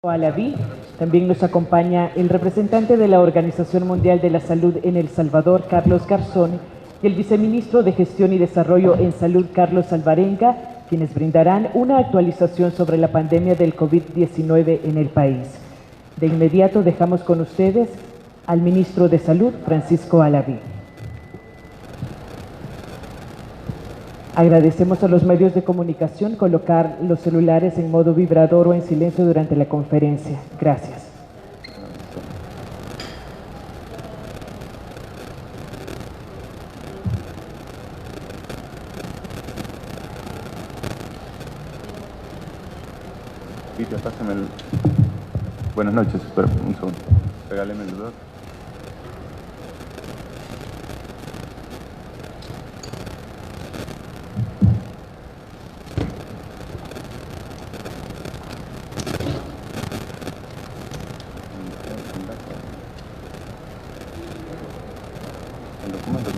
Alaví. También nos acompaña el representante de la Organización Mundial de la Salud en El Salvador, Carlos Garzón, y el viceministro de Gestión y Desarrollo en Salud, Carlos Alvarenga, quienes brindarán una actualización sobre la pandemia del COVID-19 en el país. De inmediato dejamos con ustedes al ministro de Salud, Francisco Alaví. Agradecemos a los medios de comunicación colocar los celulares en modo vibrador o en silencio durante la conferencia. Gracias. Vita, pásame el... Buenas noches, espera un segundo. Regáleme el dos. El documento.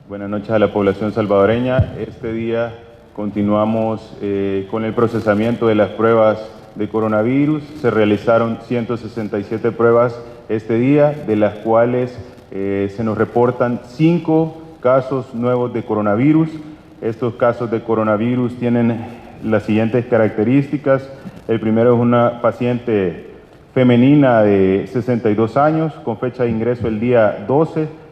Buenas noches a la población salvadoreña. Este día continuamos con el procesamiento de las pruebas de coronavirus. Se realizaron 167 pruebas este día, de las cuales se nos reportan 5 casos nuevos de coronavirus. Estos casos de coronavirus tienen las siguientes características. El primero es una paciente femenina de 62 años, con fecha de ingreso el día 12,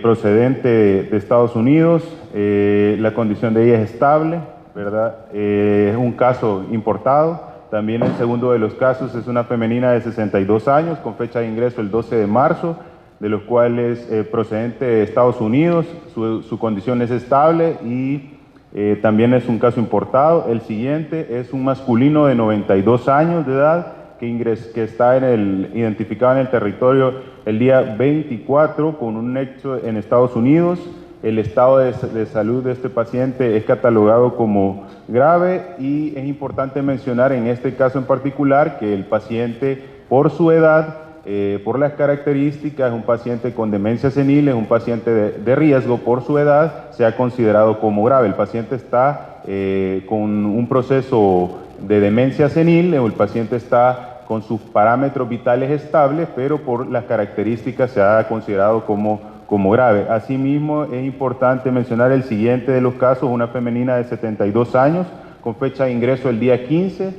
procedente de Estados Unidos. La condición de ella es estable, ¿verdad? Es un caso importado. También el segundo de los casos es una femenina de 62 años, con fecha de ingreso el 12 de marzo, de los cuales procedente de Estados Unidos, su condición es estable y también es un caso importado. El siguiente es un masculino de 92 años de edad, que está identificado en el territorio el día 24 con un nexo en Estados Unidos. El estado de salud de este paciente es catalogado como grave y es importante mencionar en este caso en particular que el paciente, por su edad, por las características, es un paciente con demencia senil, es un paciente de riesgo por su edad, se ha considerado como grave. El paciente está con un proceso de demencia senil, el paciente está con sus parámetros vitales estables, pero por las características se ha considerado como grave. Asimismo, es importante mencionar el siguiente de los casos, una femenina de 72 años, con fecha de ingreso el día 15,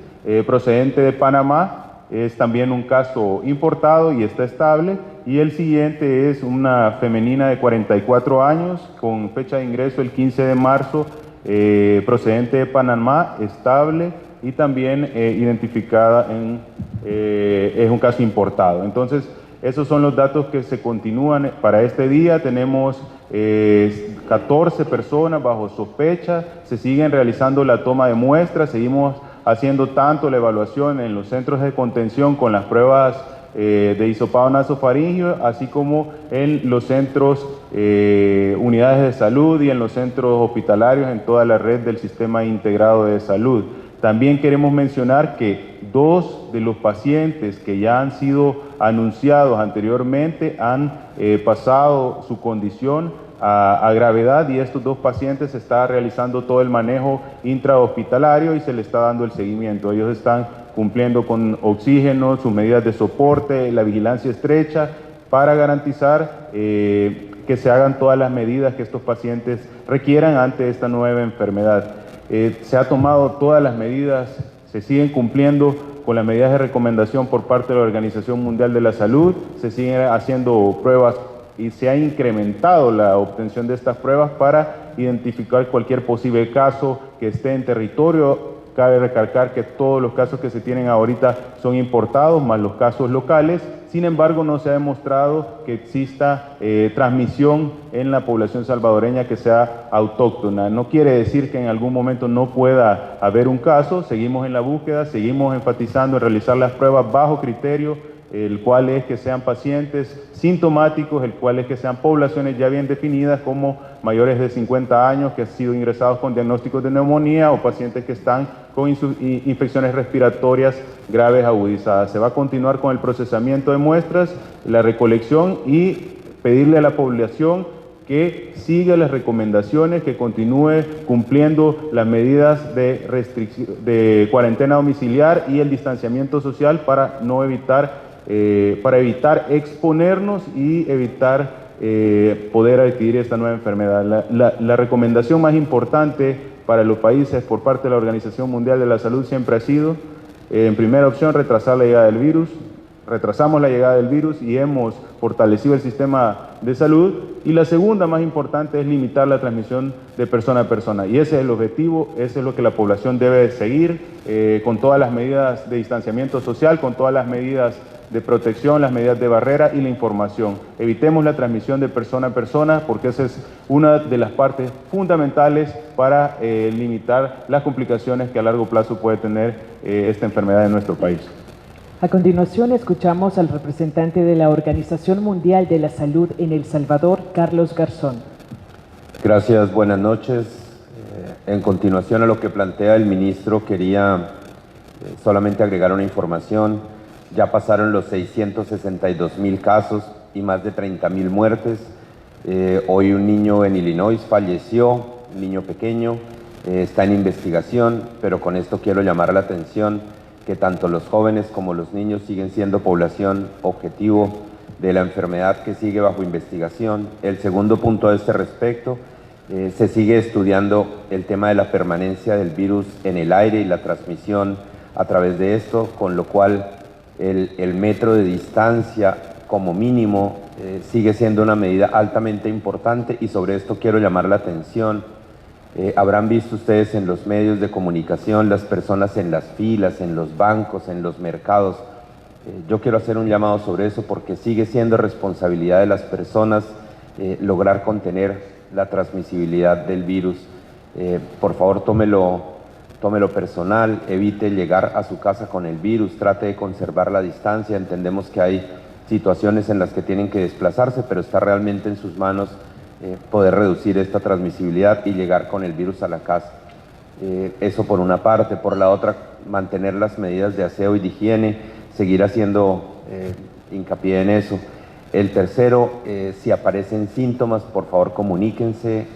procedente de Panamá, es también un caso importado y está estable. Y el siguiente es una femenina de 44 años, con fecha de ingreso el 15 de marzo, procedente de Panamá, estable y también identificada es un caso importado. Entonces, esos son los datos que se continúan para este día. Tenemos 14 personas bajo sospecha, se siguen realizando la toma de muestras, seguimos haciendo tanto la evaluación en los centros de contención con las pruebas de hisopado nasofaríngeo, así como en los centros, unidades de salud y en los centros hospitalarios en toda la red del Sistema Integrado de Salud. También queremos mencionar que 2 de los pacientes que ya han sido anunciados anteriormente han pasado su condición a gravedad, y estos 2 pacientes se está realizando todo el manejo intrahospitalario y se le está dando el seguimiento. Ellos están cumpliendo con oxígeno, sus medidas de soporte, la vigilancia estrecha, para garantizar que se hagan todas las medidas que estos pacientes requieran ante esta nueva enfermedad. Se ha tomado todas las medidas, se siguen cumpliendo con las medidas de recomendación por parte de la Organización Mundial de la Salud, se siguen haciendo pruebas y se ha incrementado la obtención de estas pruebas para identificar cualquier posible caso que esté en territorio Cabe recalcar que todos los casos que se tienen ahorita son importados, más los casos locales. Sin embargo, no se ha demostrado que exista transmisión en la población salvadoreña que sea autóctona. No quiere decir que en algún momento no pueda haber un caso. Seguimos en la búsqueda, seguimos enfatizando en realizar las pruebas bajo criterio, el cual es que sean pacientes sintomáticos, el cual es que sean poblaciones ya bien definidas como mayores de 50 años que han sido ingresados con diagnósticos de neumonía o pacientes que están con infecciones respiratorias graves agudizadas. Se va a continuar con el procesamiento de muestras, la recolección y pedirle a la población que siga las recomendaciones, que continúe cumpliendo las medidas de cuarentena domiciliar y el distanciamiento social para evitar exponernos y evitar poder adquirir esta nueva enfermedad. La recomendación más importante para los países por parte de la Organización Mundial de la Salud siempre ha sido, en primera opción, retrasar la llegada del virus. Retrasamos la llegada del virus y hemos fortalecido el sistema de salud. Y la segunda más importante es limitar la transmisión de persona a persona. Y ese es el objetivo, ese es lo que la población debe seguir, con todas las medidas de distanciamiento social, con todas las medidas de protección, las medidas de barrera y la información. Evitemos la transmisión de persona a persona porque esa es una de las partes fundamentales para limitar las complicaciones que a largo plazo puede tener esta enfermedad en nuestro país. A continuación escuchamos al representante de la Organización Mundial de la Salud en El Salvador, Carlos Garzón. Gracias, buenas noches. En continuación a lo que plantea el ministro, quería solamente agregar una información. Ya pasaron los 662,000 casos y más de 30,000 muertes. Hoy un niño en Illinois falleció, un niño pequeño, está en investigación, pero con esto quiero llamar la atención que tanto los jóvenes como los niños siguen siendo población objetivo de la enfermedad que sigue bajo investigación. El segundo punto a este respecto, se sigue estudiando el tema de la permanencia del virus en el aire y la transmisión a través de esto, con lo cual el metro de distancia como mínimo sigue siendo una medida altamente importante y sobre esto quiero llamar la atención. Habrán visto ustedes en los medios de comunicación las personas en las filas, en los bancos, en los mercados. Yo quiero hacer un llamado sobre eso porque sigue siendo responsabilidad de las personas lograr contener la transmisibilidad del virus. Por favor, tómelo personal, evite llegar a su casa con el virus, trate de conservar la distancia. Entendemos que hay situaciones en las que tienen que desplazarse, pero está realmente en sus manos poder reducir esta transmisibilidad y llegar con el virus a la casa. Eso por una parte. Por la otra, mantener las medidas de aseo y de higiene, seguir haciendo hincapié en eso. El tercero, si aparecen síntomas, por favor comuníquense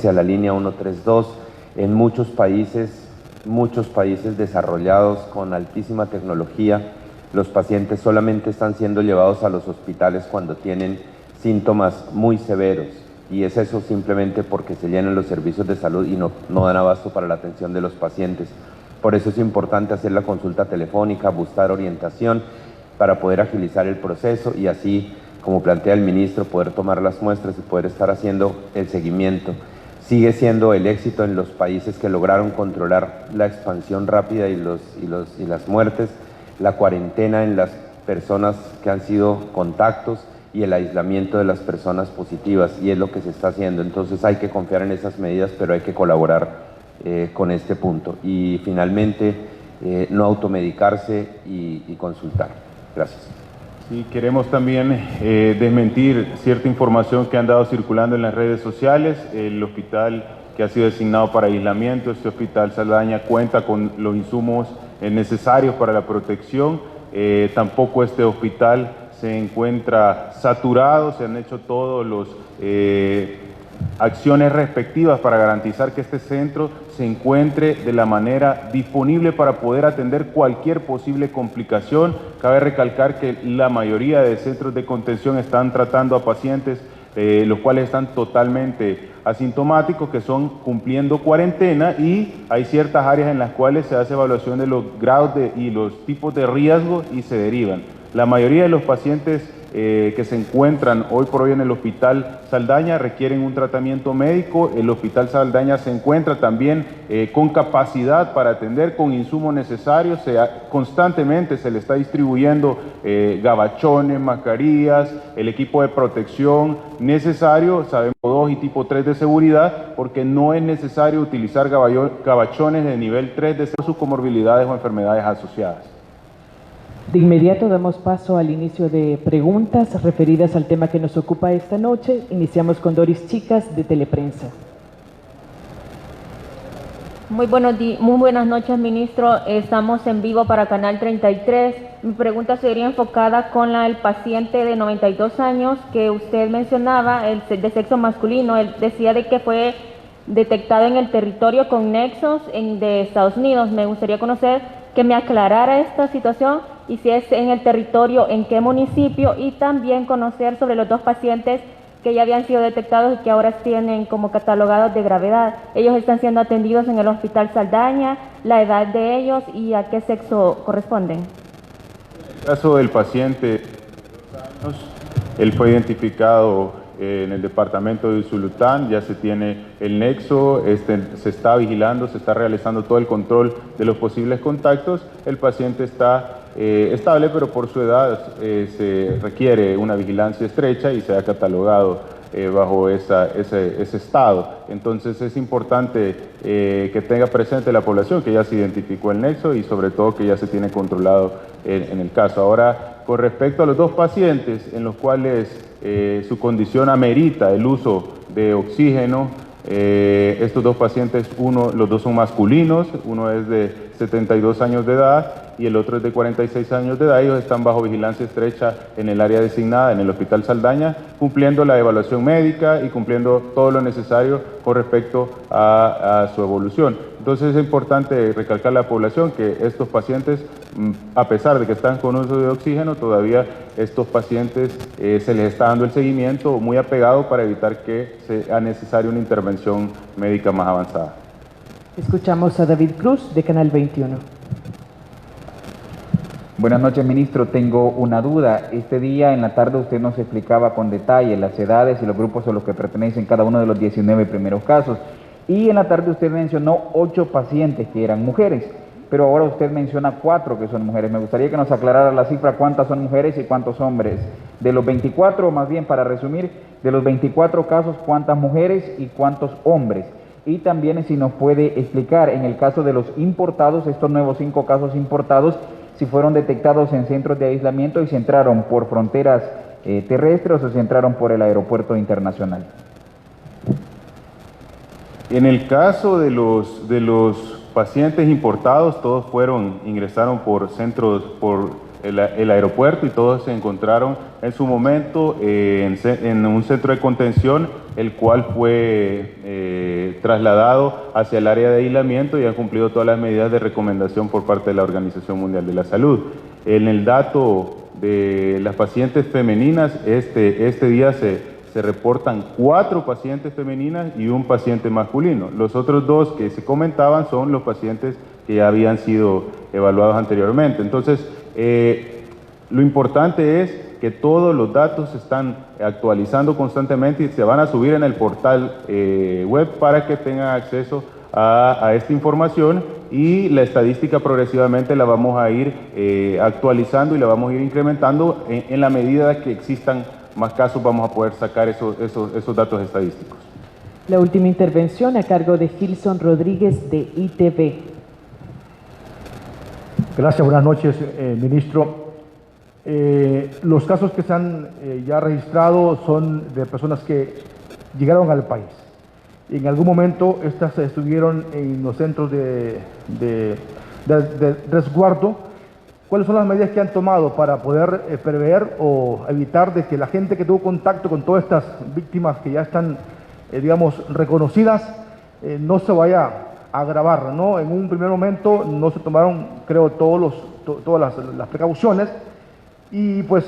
a la línea 132. En muchos países desarrollados con altísima tecnología, los pacientes solamente están siendo llevados a los hospitales cuando tienen síntomas muy severos, y es eso simplemente porque se llenan los servicios de salud y no dan abasto para la atención de los pacientes. Por eso es importante hacer la consulta telefónica, buscar orientación para poder agilizar el proceso y así, como plantea el ministro, poder tomar las muestras y poder estar haciendo el seguimiento. Sigue siendo el éxito en los países que lograron controlar la expansión rápida y las muertes, la cuarentena en las personas que han sido contactos y el aislamiento de las personas positivas, y es lo que se está haciendo. Entonces hay que confiar en esas medidas, pero hay que colaborar con este punto. Y finalmente, no automedicarse y consultar. Gracias. Sí, queremos también desmentir cierta información que han dado circulando en las redes sociales. El hospital que ha sido designado para aislamiento, este hospital Saldaña, cuenta con los insumos necesarios para la protección. Tampoco este hospital se encuentra saturado, se han hecho todos los acciones respectivas para garantizar que este centro se encuentre de la manera disponible para poder atender cualquier posible complicación. Cabe recalcar que la mayoría de centros de contención están tratando a pacientes los cuales están totalmente asintomáticos, que son cumpliendo cuarentena, y hay ciertas áreas en las cuales se hace evaluación de los grados y los tipos de riesgo y se derivan. La mayoría de los pacientes que se encuentran hoy por hoy en el Hospital Saldaña requieren un tratamiento médico. El Hospital Saldaña se encuentra también con capacidad para atender, con insumos necesarios. Constantemente se le está distribuyendo gabachones, mascarillas, el equipo de protección necesario, sabemos 2 y tipo 3 de seguridad, porque no es necesario utilizar gabachones de nivel 3 de sus comorbilidades o enfermedades asociadas. De inmediato damos paso al inicio de preguntas referidas al tema que nos ocupa esta noche. Iniciamos con Doris Chicas de Teleprensa. Muy buenas noches, ministro. Estamos en vivo para Canal 33. Mi pregunta sería enfocada con el paciente de 92 años que usted mencionaba, el de sexo masculino. Él decía de que fue detectado en el territorio con nexos de Estados Unidos. Me gustaría conocer que me aclarara esta situación y si es en el territorio, en qué municipio, y también conocer sobre los 2 pacientes que ya habían sido detectados y que ahora tienen como catalogados de gravedad. Ellos están siendo atendidos en el Hospital Saldaña, la edad de ellos y a qué sexo corresponden. En el caso del paciente, él fue identificado en el departamento de Usulután, ya se tiene el nexo, se está vigilando, se está realizando todo el control de los posibles contactos. El paciente está estable, pero por su edad se requiere una vigilancia estrecha y se ha catalogado bajo ese estado. Entonces es importante que tenga presente la población que ya se identificó el nexo y sobre todo que ya se tiene controlado en el caso. Ahora, con respecto a los 2 pacientes en los cuales su condición amerita el uso de oxígeno, estos 2 pacientes, los 2 son masculinos, uno es de 72 años de edad y el otro es de 46 años de edad. Ellos están bajo vigilancia estrecha en el área designada, en el Hospital Saldaña, cumpliendo la evaluación médica y cumpliendo todo lo necesario con respecto a su evolución. Entonces es importante recalcar a la población que estos pacientes, a pesar de que están con uso de oxígeno, todavía estos pacientes se les está dando el seguimiento muy apegado para evitar que sea necesaria una intervención médica más avanzada. Escuchamos a David Cruz de Canal 21. Buenas noches, ministro. Tengo una duda. Este día en la tarde usted nos explicaba con detalle las edades y los grupos a los que pertenecen cada uno de los 19 primeros casos. Y en la tarde usted mencionó 8 pacientes que eran mujeres, pero ahora usted menciona 4 que son mujeres. Me gustaría que nos aclarara la cifra, cuántas son mujeres y cuántos hombres. De los 24, más bien para resumir, de los 24 casos, cuántas mujeres y cuántos hombres. Y también si nos puede explicar, en el caso de los importados, estos nuevos 5 casos importados, si fueron detectados en centros de aislamiento y si entraron por fronteras terrestres o si entraron por el aeropuerto internacional. En el caso de los pacientes importados, todos ingresaron por centros, por el aeropuerto y todos se encontraron en su momento en un centro de contención, el cual fue trasladado hacia el área de aislamiento y han cumplido todas las medidas de recomendación por parte de la Organización Mundial de la Salud. En el dato de las pacientes femeninas, este día se reportan 4 pacientes femeninas y 1 paciente masculino. Los otros 2 que se comentaban son los pacientes que ya habían sido evaluados anteriormente. Entonces, lo importante es que todos los datos se están actualizando constantemente y se van a subir en el portal web para que tengan acceso a esta información, y la estadística progresivamente la vamos a ir actualizando y la vamos a ir incrementando en la medida que existan más casos. Vamos a poder sacar esos datos estadísticos. La última intervención a cargo de Gilson Rodríguez de ITV. Gracias, buenas noches, ministro. Los casos que se han ya registrado son de personas que llegaron al país. En algún momento estas estuvieron en los centros de resguardo. ¿Cuáles son las medidas que han tomado para poder prever o evitar de que la gente que tuvo contacto con todas estas víctimas que ya están, digamos, reconocidas, no se vaya a agravar, ¿no? En un primer momento no se tomaron, creo, todas las precauciones, y pues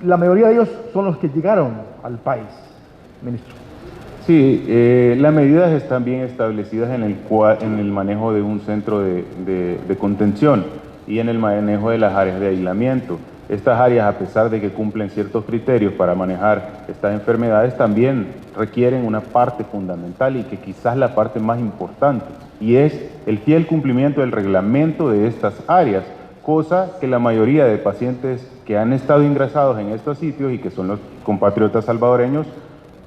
la mayoría de ellos son los que llegaron al país, ministro. Sí, las medidas están bien establecidas en el manejo de un centro de contención y en el manejo de las áreas de aislamiento. estas áreas, a pesar de que cumplen ciertos criterios para manejar estas enfermedades, también requieren una parte fundamental y que quizás la parte más importante, y es el fiel cumplimiento del reglamento de estas áreas, cosa que la mayoría de pacientes que han estado ingresados en estos sitios y que son los compatriotas salvadoreños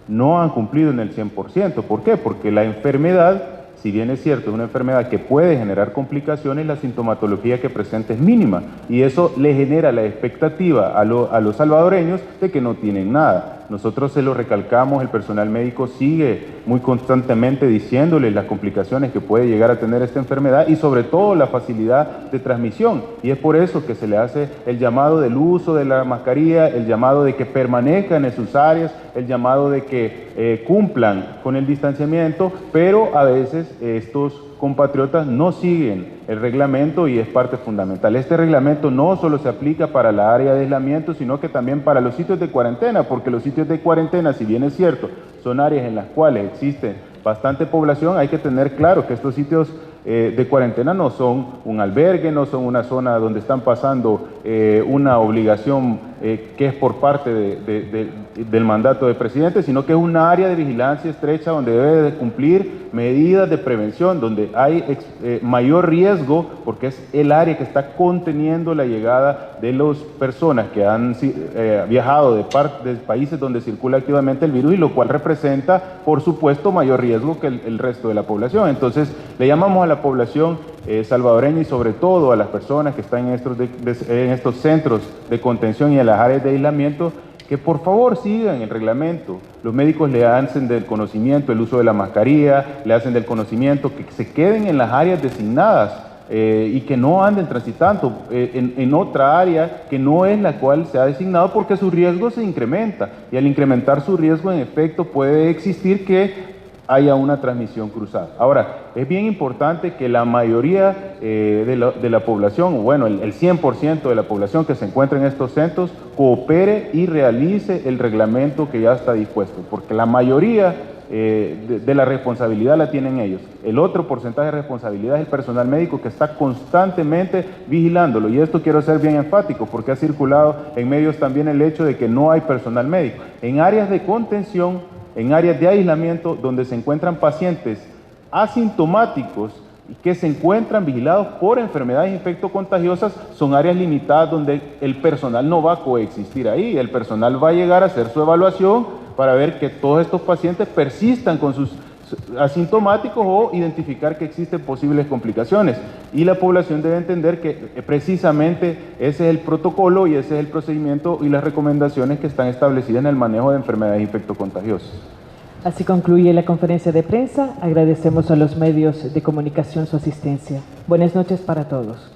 no han cumplido en el 100%. ¿Por qué? Porque la enfermedad, si bien es cierto, es una enfermedad que puede generar complicaciones, la sintomatología que presenta es mínima y eso le genera la expectativa a los salvadoreños de que no tienen nada. Nosotros se lo recalcamos, el personal médico sigue muy constantemente diciéndoles las complicaciones que puede llegar a tener esta enfermedad y sobre todo la facilidad de transmisión, y es por eso que se le hace el llamado del uso de la mascarilla, el llamado de que permanezcan en sus áreas, el llamado de que cumplan con el distanciamiento, pero a veces estos compatriotas no siguen el reglamento y es parte fundamental. Este reglamento no solo se aplica para la área de aislamiento, sino que también para los sitios de cuarentena, porque los sitios de cuarentena, si bien es cierto, son áreas en las cuales existe bastante población, hay que tener claro que estos sitios de cuarentena no son un albergue, no son una zona donde están pasando una obligación que es por parte del mandato del presidente, sino que es una área de vigilancia estrecha donde debe de cumplir medidas de prevención, donde hay mayor riesgo, porque es el área que está conteniendo la llegada de las personas que han viajado de países donde circula activamente el virus, y lo cual representa, por supuesto, mayor riesgo que el resto de la población. Entonces, le llamamos a la población salvadoreña y sobre todo a las personas que están en estos centros de contención y en las áreas de aislamiento, que por favor sigan el reglamento. Los médicos le hacen del conocimiento el uso de la mascarilla, le hacen del conocimiento que se queden en las áreas designadas y que no anden transitando en otra área que no es la cual se ha designado, porque su riesgo se incrementa, y al incrementar su riesgo, en efecto, puede existir que haya una transmisión cruzada. Ahora, es bien importante que la mayoría de la población, bueno, el 100% de la población que se encuentra en estos centros, coopere y realice el reglamento que ya está dispuesto, porque la mayoría de la responsabilidad la tienen ellos. El otro porcentaje de responsabilidad es el personal médico, que está constantemente vigilándolo, y esto quiero ser bien enfático porque ha circulado en medios también el hecho de que no hay personal médico. En áreas de contención, en áreas de aislamiento donde se encuentran pacientes asintomáticos y que se encuentran vigilados por enfermedades infectocontagiosas, son áreas limitadas donde el personal no va a coexistir ahí. El personal va a llegar a hacer su evaluación para ver que todos estos pacientes persistan con sus asintomáticos o identificar que existen posibles complicaciones, y la población debe entender que precisamente ese es el protocolo y ese es el procedimiento y las recomendaciones que están establecidas en el manejo de enfermedades infectocontagiosas. Así concluye la conferencia de prensa. Agradecemos a los medios de comunicación su asistencia. Buenas noches para todos.